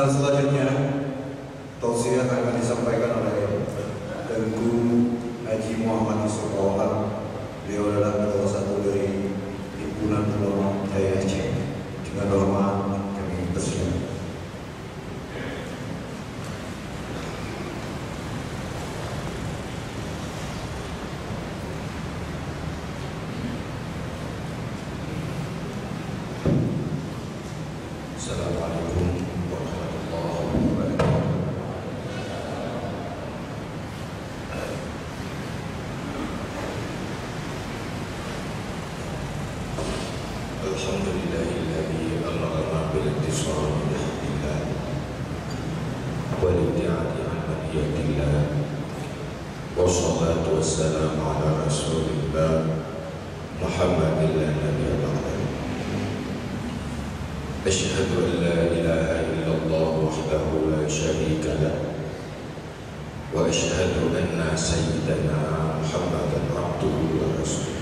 Selanjutnya tausiah akan disampaikan oleh Tengku Haji Muhammad Yusuf Awal. Beliau adalah ketua satu dari himpunan ulama Jaya Aceh. Dengan hormat kami persilakan. Assalamualaikum warahmatullahi wabarakatuh. Alhamdulillahilladzi amrana bil intisar min haqqillah wal ibtiadi an maniyatillah wassalatu wassalamu ala rasulillah Muhammadin la nabiyya ba'dahu. أشهد أن لا إله إلا الله وحده لا شريك له وأشهد أن سيدنا محمدا عبده ورسوله.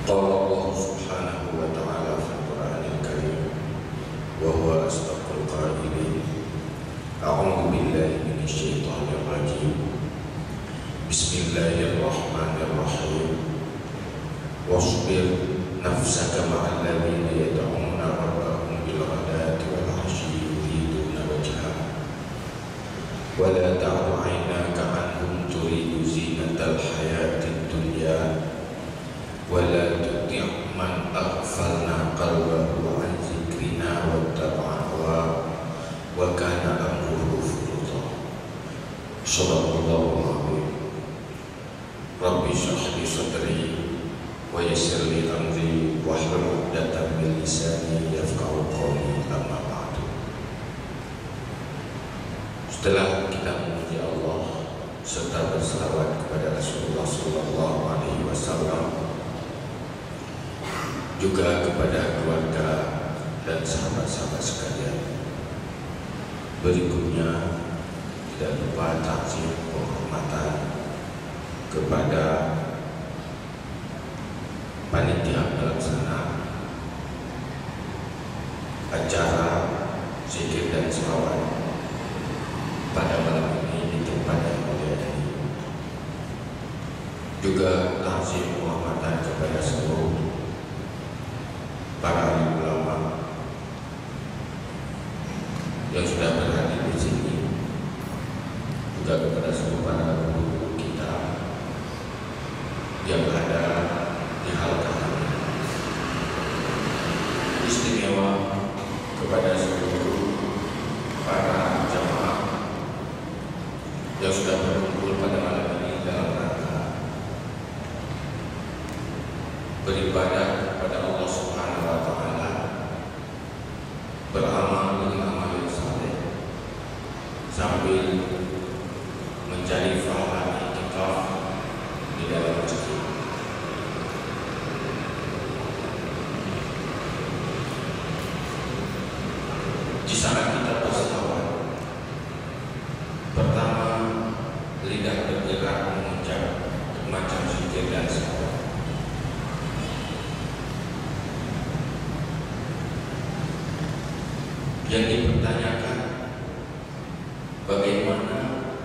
قال الله سبحانه وتعالى في القرآن الكريم وهو أصدق القائلين أعوذ بالله من الشيطان الرجيم بسم الله الرحمن الرحيم واصبر نفسك مع الذين يدعون ربهم بالغداة والعشي يريدون وجهه ولا تعد عيناك عنهم تريد زينة الحياة الدنيا ولا تطع من أغفلنا قلبه عن ذكرنا واتبع هواه وكان أمره فرطا. صدق الله العظيم. ربي اشرح لي صدري ويسر لي أمري واحلل عقدة من لساني يفقهوا قولي أما بعد. Setelah kita memuji Allah serta berselawat kepada Rasulullah Sallallahu Alaihi Wasallam, juga kepada keluarga dan sahabat-sahabat sekalian, berikutnya tidak lupa takzim penghormatan kepada panitia pelaksana acara zikir dan selawat pada malam ini di tempat yang mulia ini. Juga takzim penghormatan kepada seluruh para ulama yang sudah berhadir di sini, juga kepada seluruh para guru kita yang ada di halaqah istimewa, kepada seluruh para yang sudah berkumpul pada malam ini dalam rangka beribadah kepada Allah Subhanahu wa Ta'ala, beramal dengan amal yang saleh sambil mencari pahala i'tikaf di dalam masjid. Di saat kita berselawat, pertama lidah bergerak mengucap macam zikir dan salawat. Yang dipertanyakan, bagaimana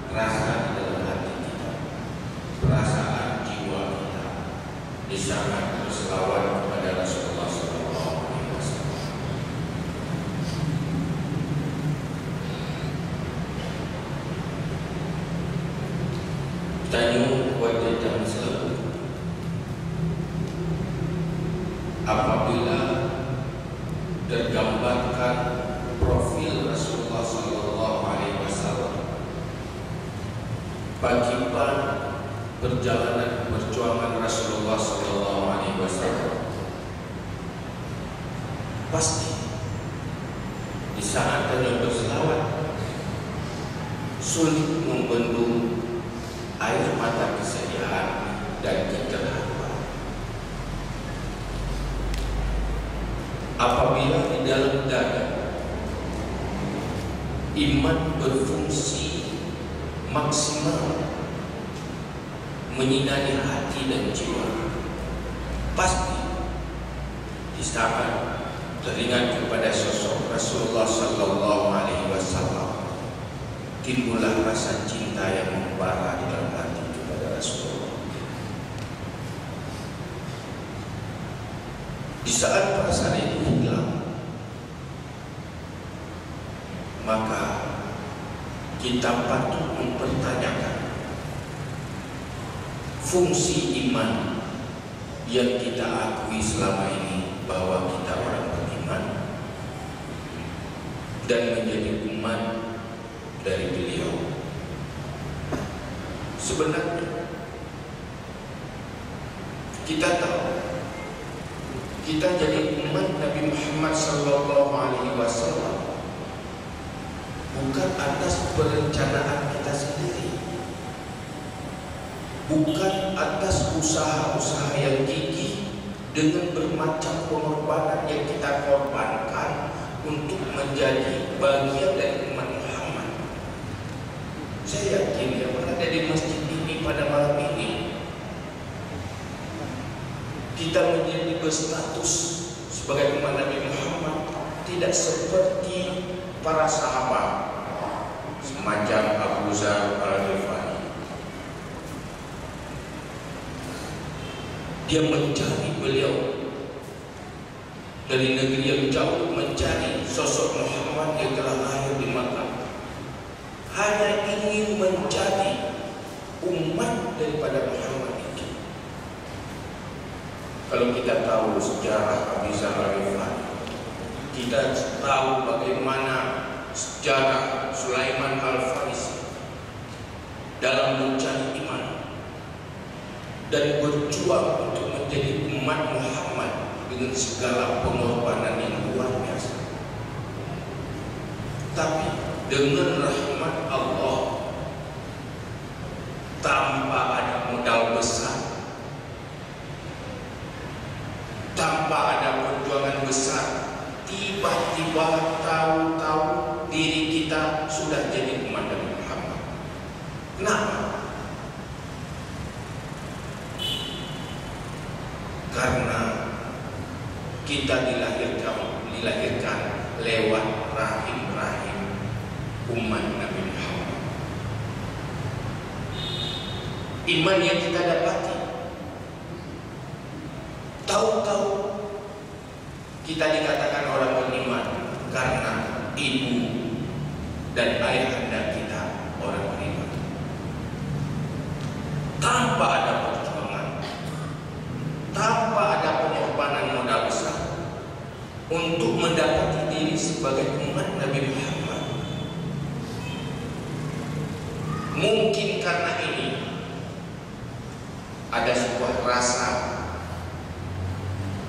rasa di dalam hati kita, perasaan jiwa kita di saat berselawat kepada Rasulullah SAW. Tanya wajah dan selalu apabila tergambarkan profil Rasulullah SAW, bagian perjalanan perjuangan Rasulullah SAW, pasti di saat Anda berselawat sulit membendung air mata kesedihan dan keterharuan. Apabila di dalam dada iman berfungsi maksimal menyinari hati dan jiwa, pasti di saat teringat kepada sosok Rasulullah SAW, timbullah rasa cinta yang membara di dalam hati kepada Rasulullah. Di saat perasaan itu hilang, maka kita patut mempertanyakan fungsi iman yang kita akui selama ini, bahwa kita orang beriman dan menjadi umat dari beliau. Sebenarnya kita tahu kita jadi umat Nabi Muhammad SAW bukan atas perencanaan kita sendiri, bukan atas usaha-usaha yang gigih dengan bermacam pengorbanan yang kita korbankan untuk menjadi bagian dari umat Muhammad. Saya yakin yang berada di masjid ini pada malam ini, kita menjadi berstatus sebagai umat Nabi Muhammad tidak seperti para sahabat semacam Abu Dzar Al-Ghifari. Dia mencari beliau dari negeri yang jauh, mencari sosok Muhammad yang telah lahir di Makkah, hanya ingin mencari umat daripada Muhammad itu. Kalau kita tahu sejarah Abu Dzar Al-Ghifari, kita tahu bagaimana sejarah Sulaiman Al-Farisi dalam mencari iman dan berjuang untuk menjadi umat Muhammad dengan segala pengorbanan yang luar biasa. Tapi dengan rahmat Allah, tanpa ada modal besar, tanpa ada perjuangan besar, tiba-tiba tahu-tahu diri kita sudah jadi umat Nabi Muhammad. Kenapa? Karena kita dilahirkan lewat rahim-rahim umat Nabi Muhammad. Iman yang kita dapati, tahu-tahu kita dikatakan orang beriman karena ibu dan ayahanda kita orang beriman. Tanpa ada perjuangan, tanpa ada pengorbanan modal besar untuk mendapati diri sebagai umat Nabi Muhammad. Mungkin karena ini ada sebuah rasa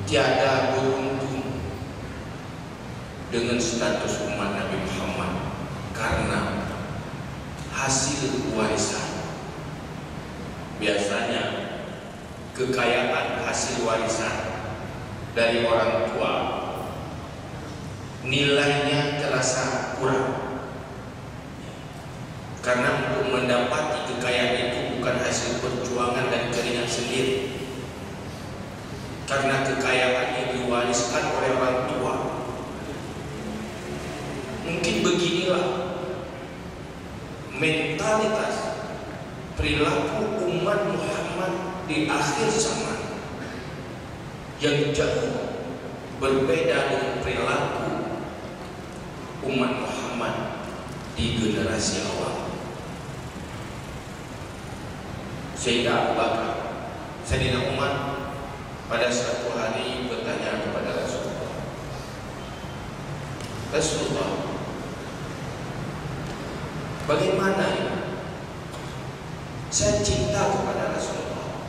tiada beruntung dengan status umat Nabi Muhammad karena hasil warisan. Biasanya kekayaan hasil warisan dari orang tua nilainya terasa kurang, karena untuk mendapati kekayaan itu bukan hasil perjuangan dan keringat sendiri, karena kekayaan yang diwariskan oleh orang tua. Mungkin beginilah mentalitas perilaku umat Muhammad di akhir zaman, yang jauh berbeda dengan perilaku umat Muhammad di generasi awal. Sehingga Abu Bakar, Sayyidina Umar pada suatu hari bertanya kepada Rasulullah, Rasulullah, bagaimana ini? Saya cinta kepada Rasulullah,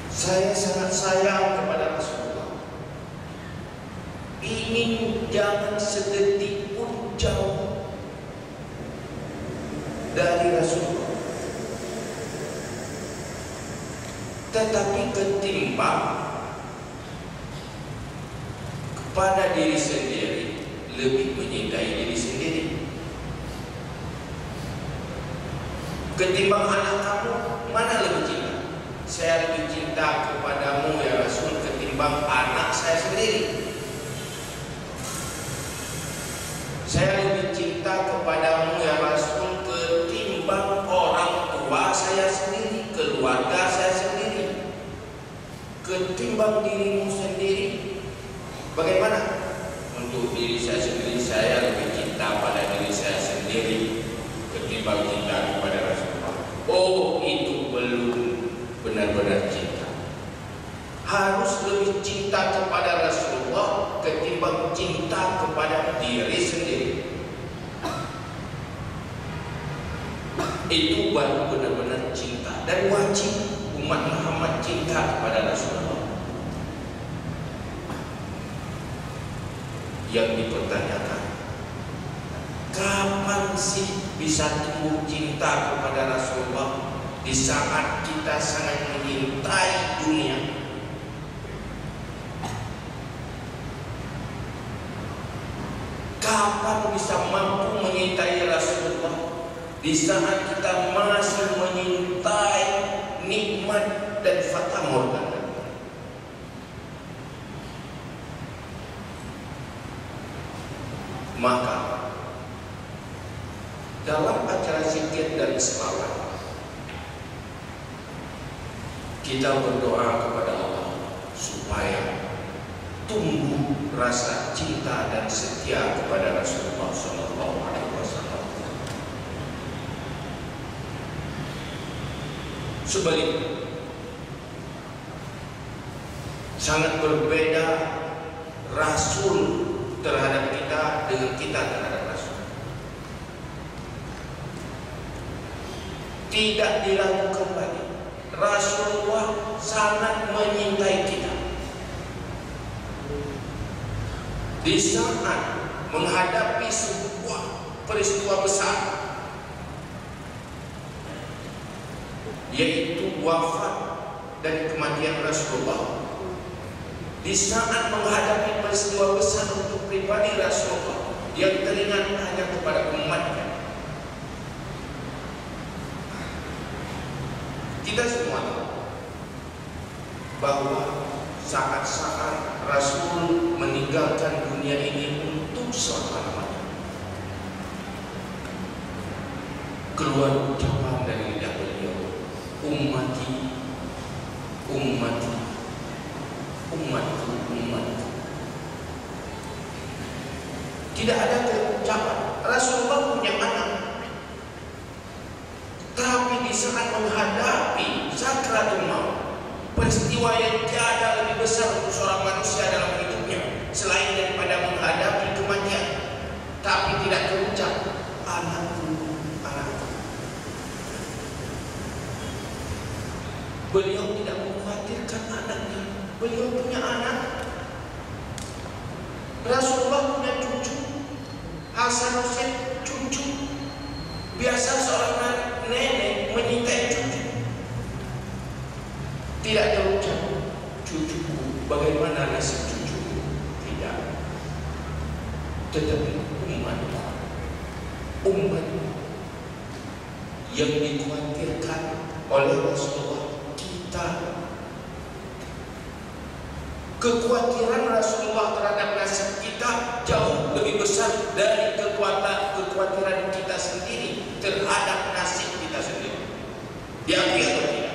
saya sangat sayang kepada Rasulullah, ingin jangan sedetik pun jauh dari Rasulullah. Tetapi ketimbang kepada diri sendiri, lebih menyintai diri sendiri. Ketimbang anak kamu, mana lebih cinta? Saya lebih cinta kepadamu ya Rasul ketimbang anak saya sendiri. Saya lebih cinta kepadamu ya Rasul ketimbang orang tua saya sendiri, keluarga saya sendiri, ketimbang dirimu sendiri. Bagaimana? Untuk diri saya sendiri, saya lebih cinta pada diri saya sendiri ketimbang cinta kepada Rasulullah. Oh, itu belum benar-benar cinta. Harus lebih cinta kepada Rasulullah ketimbang cinta kepada diri sendiri. Itu baru benar-benar cinta, dan wajib umat Muhammad cinta kepada Rasulullah. Yang dipertanyakan, kapan sih bisa tumbuh cinta kepada Rasulullah? Di saat kita sangat menyintai dunia. Kapan bisa mampu menyintai Rasulullah? Di saat kita masih menyintai nikmat dan fata morgana. Maka dalam acara zikir dan selawat, kita berdoa kepada Allah supaya tumbuh rasa cinta dan setia kepada Rasulullah SAW. Sebaliknya, sangat berbeda Rasul terhadap kita dengan kita terhadap Rasul. Tidak diragukan lagi, Rasulullah sangat menyintai kita. Di saat menghadapi sebuah peristiwa besar, yaitu wafat dan kematian Rasulullah, di saat menghadapi peristiwa besar untuk pribadi Rasulullah yang teringat hanya kepada umatnya, kita semua tahu bahwa saat-saat Rasul meninggalkan dunia ini untuk selama-lamanya, keluar ucapan dari lidah beliau, ummati, ummati, umatku, umatku. Tidak ada ucapan. Rasulullah punya anak, tapi di saat menghadapi sakratul maut, peristiwa yang tiada lebih besar untuk seorang manusia dalam hidupnya selain daripada menghadapi kematian, tapi tidak terucap anakku, anakku. Beliau tidak mengkhawatirkan anaknya. Beliau punya anak. Rasulullah punya cucu. Hasan Husain cucu. Biasa seorang nenek menyintai cucu. Tidak ada ucap, cucuku, bagaimana nasib cucuku? Tidak. Tetapi umat yang dikhawatirkan oleh Rasulullah kita. Kekhawatiran Rasulullah terhadap nasib kita jauh lebih besar dari kekhawatiran kita sendiri terhadap nasib kita sendiri. Diakui atau tidak?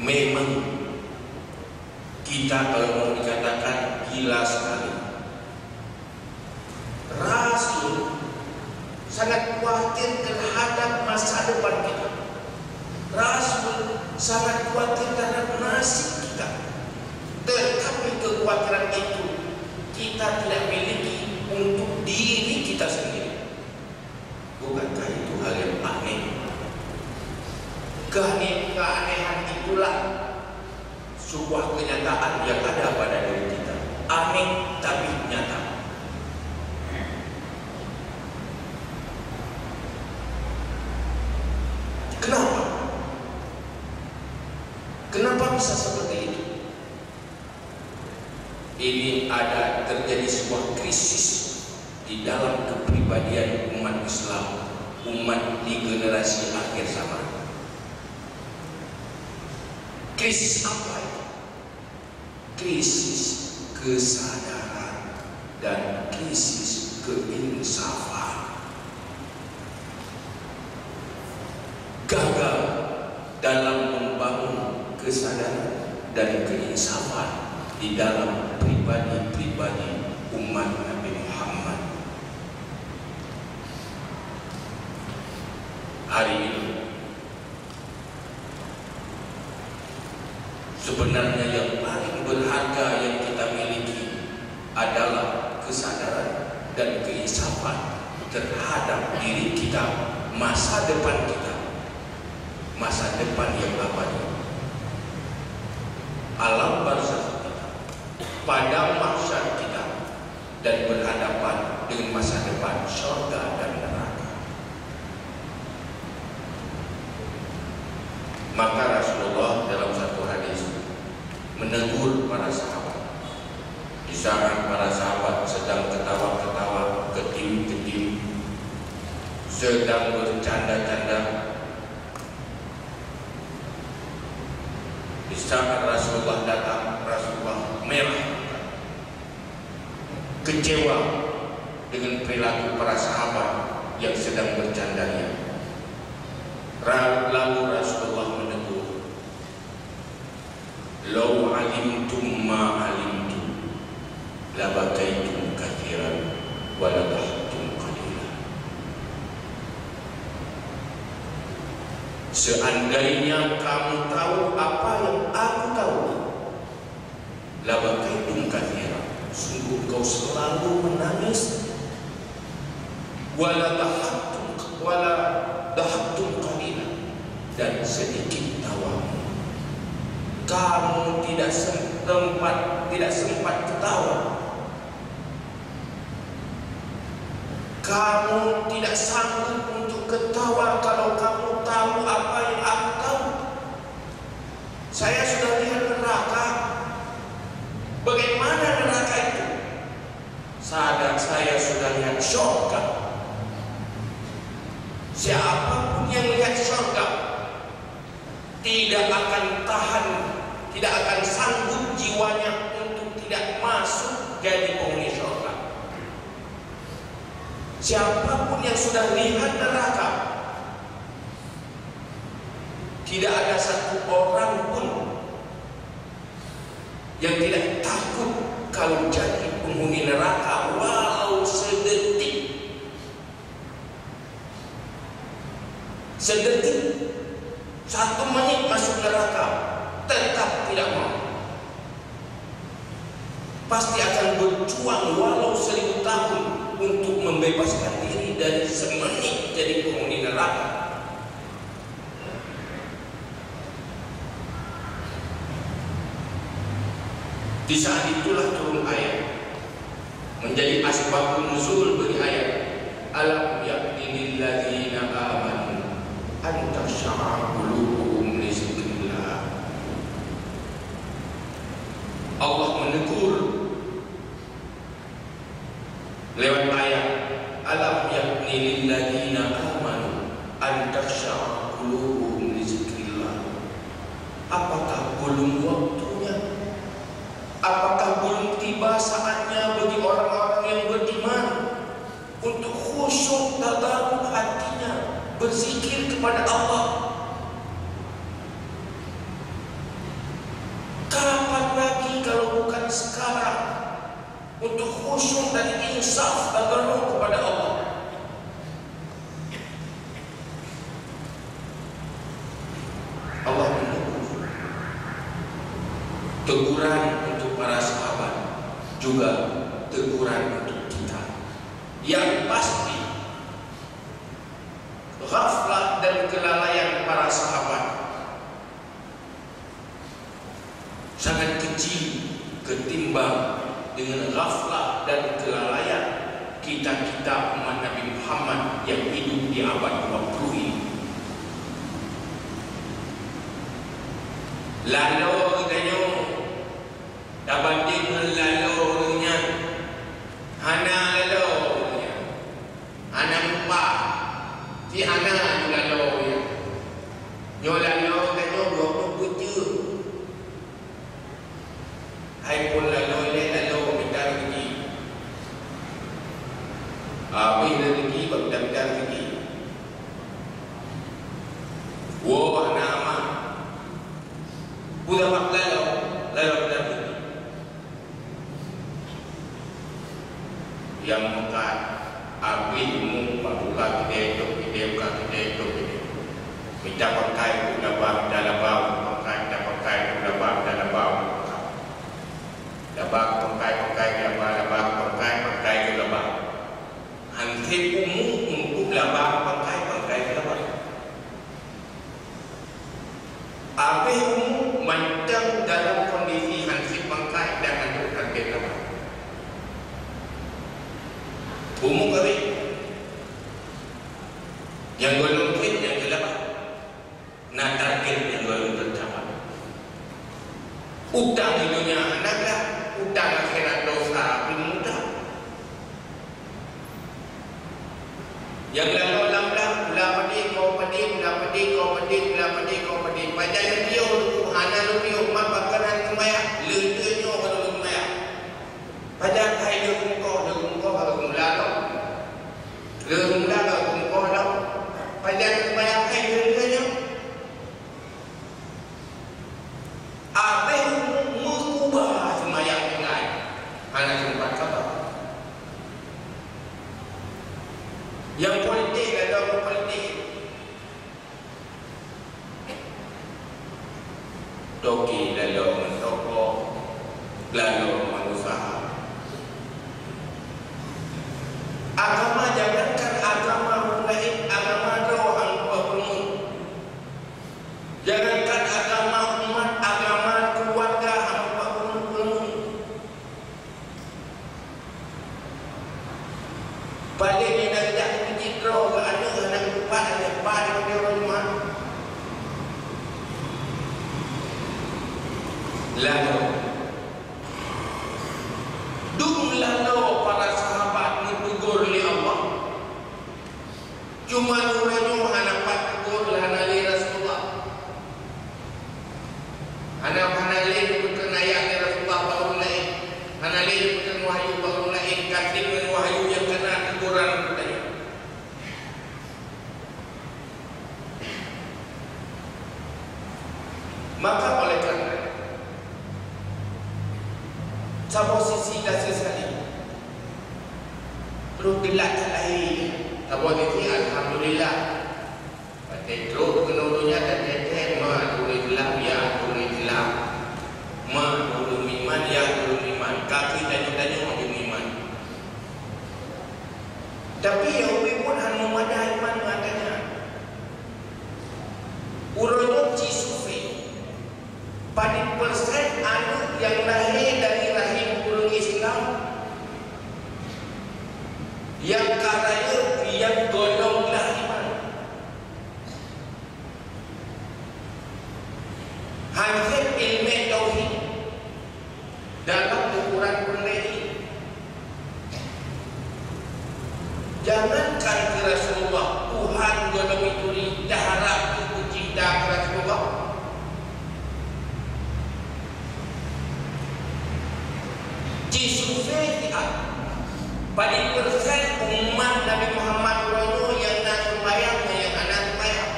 Memang kita kalau mau dikatakan gila sekali. Rasul sangat khawatir terhadap masa depan kita. Rasul sangat khawatir terhadap nasib kita. Tetapi kekhawatiran itu kita tidak miliki untuk diri kita sendiri. Bukankah itu hal yang aneh? Keanehan itulah sebuah kenyataan yang ada pada diri kita. Aneh tapi nyata. Kenapa? Kenapa bisa seperti itu? Ini ada terjadi sebuah krisis di dalam kepribadian umat Islam, umat di generasi akhir zaman. Krisis apa itu? Krisis kesadaran dan krisis keinsafan. Gagal dalam membangun kesadaran dan keinsafan di dalam pribadi-pribadi umat Nabi Muhammad. Hari ini sebenarnya yang paling berharga yang kita miliki adalah kesadaran dan keinsafan terhadap diri kita, masa depan kita, masa depan yang abadi, alam barzakh kita, pada mahsyar kita, dan berhadapan dengan masa depan surga dan neraka. Maka Rasulullah dalam satu hadis menegur para sahabat. Di saat para sahabat sedang ketawa-ketawa, ketim-ketim, sedang bercanda-canda, di saat Rasulullah datang, Rasulullah merah, kecewa dengan perilaku para sahabat yang sedang bercandanya. Lalu Rasulullah menegur, "Lau alimtum ma alimtum, labakaitum kathiran, waladahtum qalilan." Seandainya kamu tahu apa yang aku tahu, labakaitum kathiran, sungguh kau selalu menangis, waladahtum qalilan, dan sedikit tawamu. Kamu tidak sempat ketawa. Kamu tidak sanggup untuk ketawa kalau kamu tahu apa yang aku tahu. Saya sudah lihat neraka. Bagaimana neraka itu? Saya sudah lihat surga. Siapapun yang lihat surga tidak akan tahan, tidak akan sanggup jiwanya untuk tidak masuk jadi penghuni surga. Siapapun yang sudah lihat neraka, tidak ada satu orang pun yang tidak takut kalau jadi penghuni neraka, walau sedetik. Sedetik, 1 menit masuk neraka, tetap tidak mau. pasti akan berjuang walau 1000 tahun untuk membebaskan diri dari semenit jadi penghuni neraka. Di saat itulah turun ayat menjadi asbabun nuzul bagi ayat alam yakni lil ladzina amanu an takhsha'a qulubuhum li dzikrillah. Allah menegur lewat ayat alam yakni lil ladzina amanu an takhsha'a qulubuhum li dzikrillah. Apakah belum waktunya? Apakah belum tiba saatnya bagi orang-orang yang beriman untuk khusyuk dalam hatinya berzikir kepada Allah? Kapan lagi kalau bukan sekarang untuk khusyuk dan insaf agama kepada Allah? Allah menunggu teguran untuk para sahabat, juga teguran untuk kita. Yang pasti ghaflah dan kelalaian para sahabat sangat kecil ketimbang dengan ghaflah dan kelalaian kita umat Nabi Muhammad yang hidup di abad 20 ini. Lalu katanya dapat lalu nya hana lalu nya hana lupa si hana lalu nya nyola lalu katanya 20 puja hai pun lalu minta rezeki apa rezeki minta rezeki wah nama budak mak lalu minta rezeki yang mengkat abimu paduka kita minta pakai dalam bau pakai dalam bau pakai dalam bau hanti umum untuk labang pakai dalam bau abih umum macam dalam kondisi hansi pakai dan hanti dalam bau umum kali yang belum yang kelapa nak target yang belum tercapai. Utang di dunia anak lah, utang akhirat dosa belum mudah. Yang lalu ulah padi pajak dia hana dia mak bakaran kemaya leuteunyo kalau kemaya pajak kai dia kumko kalau kumlalo leumla kalau kumko dah pajak kemaya kai leuteunyo abe mengubah semayang dengan hana sempat kabar yang politik ada politik toki lalu mentokok lalu berusaha agama jangankan agama lain agama doang penuh jangankan agama umat agama keluarga hamba penuh paling yang ajak berjikro ke ada anak empat dia rumah lalu lalu para sahabat menegur oleh Allah cuma nuranya hanapat tegur hana li Rasulullah hana li bukan ayat Rasulullah baru lain hana li bukan wahyu baru lain kasih wahyu yang kena teguran katanya maka oleh karena sa posisi dah selesai perlu gelakkan lahir sa posisi alhamdulillah pakai terus penurunya dan teteh ma turun gelap ya turun gelap ma turun iman ya turun iman kaki paling persen anak yang lahir dari rahim ulung Islam yang karaya yang golonglah iman. Hasil ilmu tauhid dalam ukuran pendiri. Jangankan ke Rasulullah, Tuhan golong itu dah harap itu cinta ke Rasulullah. Jisufai paling persen umat Nabi Muhammad Rono yang nak sembahyang, yang anak sembahyang.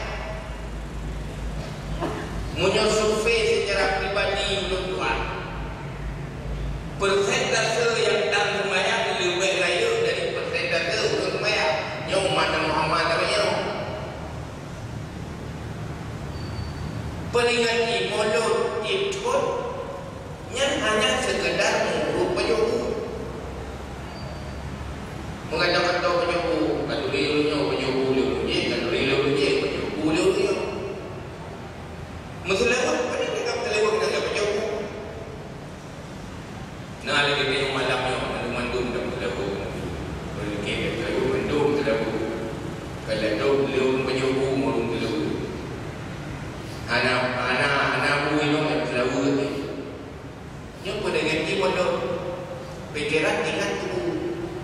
Munyok survei secara pribadi untuk Tuhan. Persentase yang tak sembahyang lebih raya dari persentase untuk sembahyang. Yang umat Nabi Muhammad namanya. Peringati mulut ikut yang hanya sekedar mengurut penyuruh. Mengatakan tahu penyuruh, kata dia penyuruh dia, kata dia penyuruh dia. Masalah apa ni dia kata lewat dengan penyuruh. Nah, lagi dia malamnya ada mandum dan penyuruh. Boleh kita tahu mandum penyuruh. Kalau tahu lewat penyuruh malu penyuruh. Anak buih yang penyuruh ni. Yang pada ganti bodoh pikiran ingat tu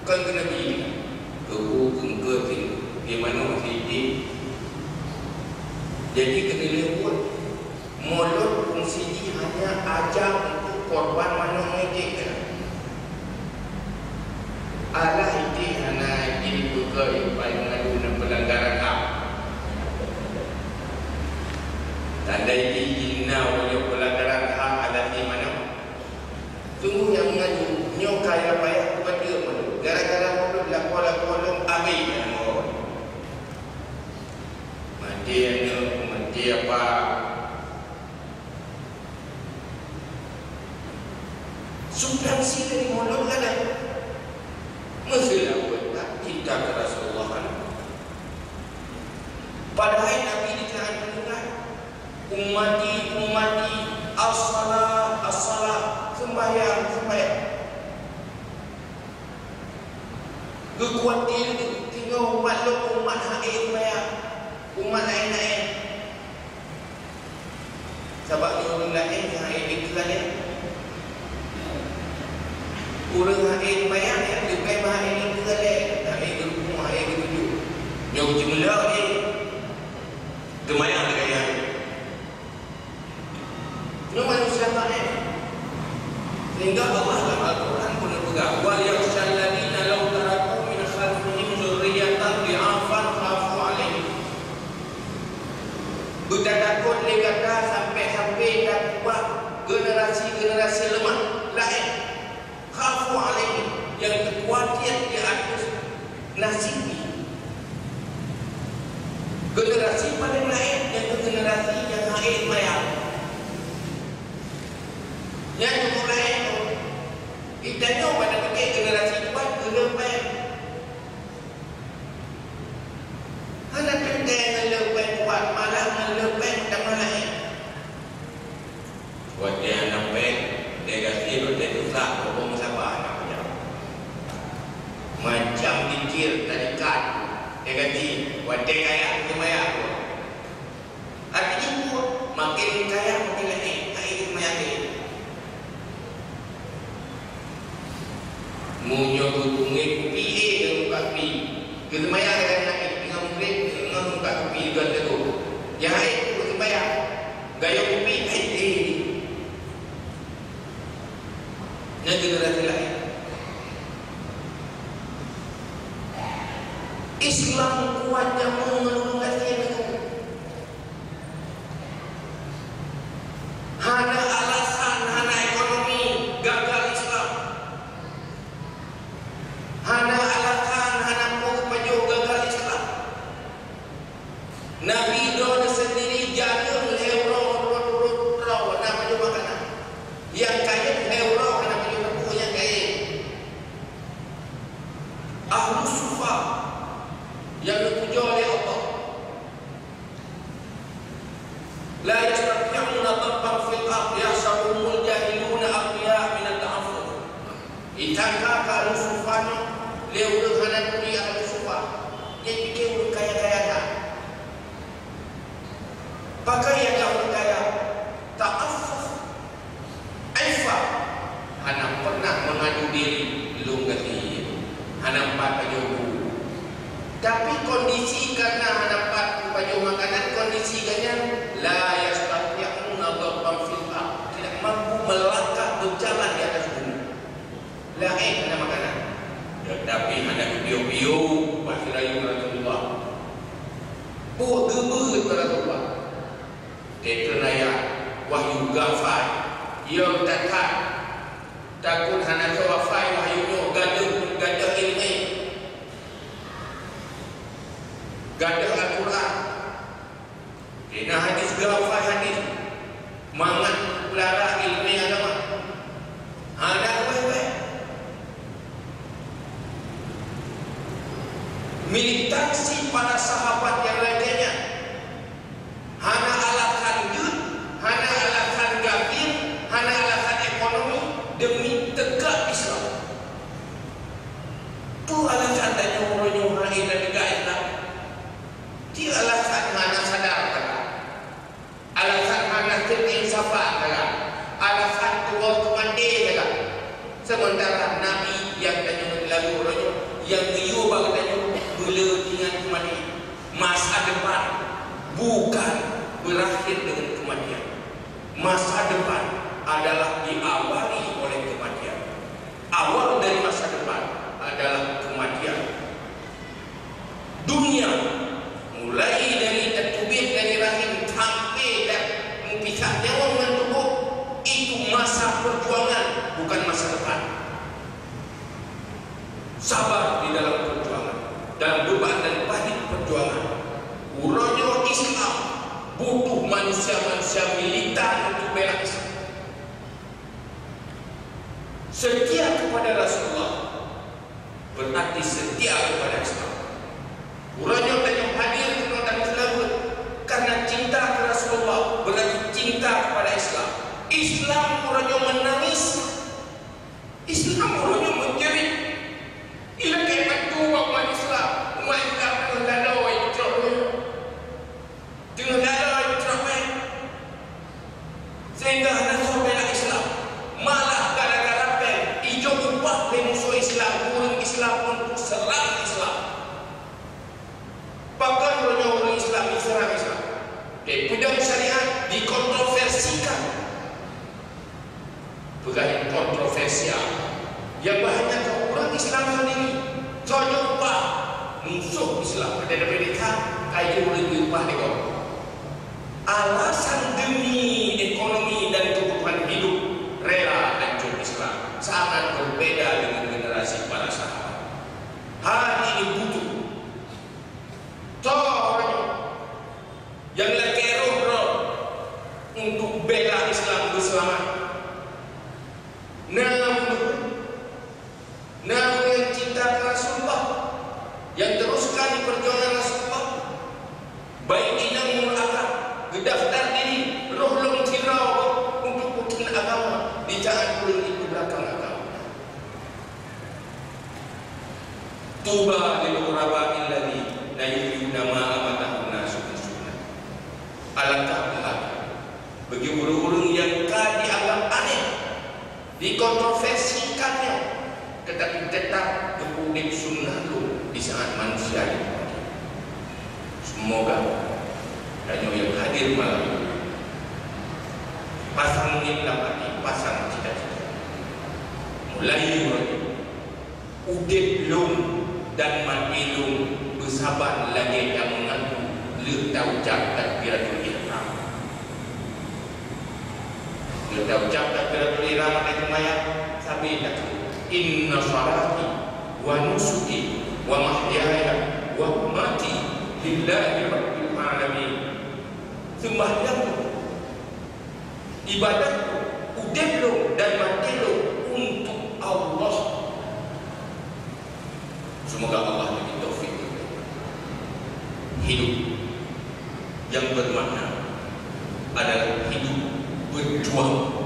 kan kena beli kebu kengke di mana masih hidup. Jadi kena lewat mulut fungsi hanya ajak untuk korban mana mengejek Allah hidup hanya jadi buka yang paling mengadu dan pelanggaran hak tanda ini oleh pelanggaran hak ada di mana. Tunggu yang mengaju nyok kaya payah kepada malu. Gara-gara mulut lakuan-lakuan ambil nama. Mati apa? Substansi dari mulut ada. Mestilah buat kita ke Rasulullah. Padahal Nabi dicari mendengar ummati as-salah sembahyang. Kekuatan tinggal umat haid sembahyang, umat lain. Sebab ni orang lain yang haid dikelain. Orang haid sembahyang yang lebih haid dikelain, haid berhubung, haid bertujuh. Yang jumlah ni sembahyang dengan yang ini manusia lain. Sehingga Allah dalam Al-Quran pun berkata, "Wa yakhshal ladina law taraku min khalfihim dzurriyyatan dhi'afan khafu 'alaihim." Bertakut legata sampai dan buat generasi lemah lain. Khafu 'alaihim, yang kekuatan di atas nasib. Generasi paling lain yang generasi yang haid mayat. Yang mulai kita tahu pada pakai generasi buat lepas anak penting lepas buat malah lepas tak lain buat dia anak baik dia kasih berarti susah hukum sabar namanya macam dikir tadikan dia ganti buat dia kaya kemaya artinya buat makin kaya makin lain kaya kemaya munyo tutungi kopi dengan kopi. Kita bayar dengan murid dengan kopi juga tu. Yang lain kita bayar. Gaya kopi Yang generasi lain. Islam kuatnya mengelulungkan itu. Hana alasan, hana ekonomi, gagal Islam. Hana alasan, hana paju gagal Islam. Nabi Daud sendiri jaga euro nak paju makanan. Yang kaya euro nak paju buku yang kaya. Ahlu Sufa yang dipuja oleh Allah. La yastati'una darban fil ardh ditangkap kalau sufanya lewat kanan kiri ada sufa dia pikir orang kaya-kaya tak pakaian orang kaya ta'affuf aifah hana pernah mengadu diri belum kali hana empat baju tapi kondisi karena hana empat baju makanan kondisi kanya la yastati'una dharban fil ardh tidak mampu melangkah berjalan di atas bumi la hana makanan tapi hana bio-bio masirayu Rasulullah buat geber Rasulullah ketenaya wahyu gafai yang takut hana kewafai wahyunya gadah ilmu gadah Al-Quran kena hadis gafai hadis mangat lara ilmu agama hana baik-baik militansi para sahabat yang lainnya hana alasan duit hana alasan gafir hana alasan ekonomi demi tegak Islam tu alasan tanya orang-orang hain dan tegak Islam dia alasan hana sadar kata alasan hana keinsafan kata alasan tua kemandi kata sementara Nabi yang tanya lalu orang yang riuh bagi tanya mula dengan kematian masa depan bukan berakhir dengan kematian masa depan adalah diawali oleh kematian awal dari masa depan adalah kematian dunia mulai dari tertubit dari rahim sampai dan mempisah nyawa dengan tubuh itu masa perjuangan bukan masa depan sabar di dalam perjuangan dan beban dan pahit perjuangan urutnya Islam butuh manusia-manusia militan untuk bela Islam setia kepada Rasulullah berarti setia kepada Islam urutnya tanya hadir kepada Islam karena cinta kepada Rasulullah berarti cinta kepada Islam Islam urutnya menangis Islam urutnya menjerit ila kaimat tuwa umat Islam dengan dada yang cerah dengan dada yang cerah sehingga hendak bela Islam malah gara-gara pen hijau upah musuh Islam kurang Islam untuk serang Islam bahkan orang Islam diserang Islam pedang syariat dikontroversikan bukan kontroversial yang banyak orang Islam sendiri cocok upah musuh Islam ada mereka kayu lebih upah di kau alasan demi ekonomi dan kebutuhan hidup rela hancur Islam sangat berbeda dengan generasi para sahabat hari ini butuh orang yang lagi roh untuk bela Islam berselamat namun yang cinta ke Rasulullah yang teruskan perjuangan Rasulullah baik inang mulaka gedaftar diri roh long tirau untuk putin agama di jalan pulang di belakang agama tuba lil ghuraba alladhi la yu'minu ma amatahu nasu sunnah alangkah bahagia bagi orang-orang yang dianggap aneh dikontroversikannya tetapi tetap berkudik sunnah lu di saat manusia ini. Semoga hanya yang hadir malam ini pasang niat hati, pasang cita-cita mulai udip lum dan mati lum bersabar lagi yang mengaku letak ucap takbiratul ihram letak ucap takbiratul ihram itu maya sampai tak inna salati wa nusuki wa mahyaya wa mamati lillahi rabbil alamin sembahyangku ibadahku udahlah dan matilah untuk Allah semoga Allah beri taufik hidup yang bermakna adalah hidup berjuang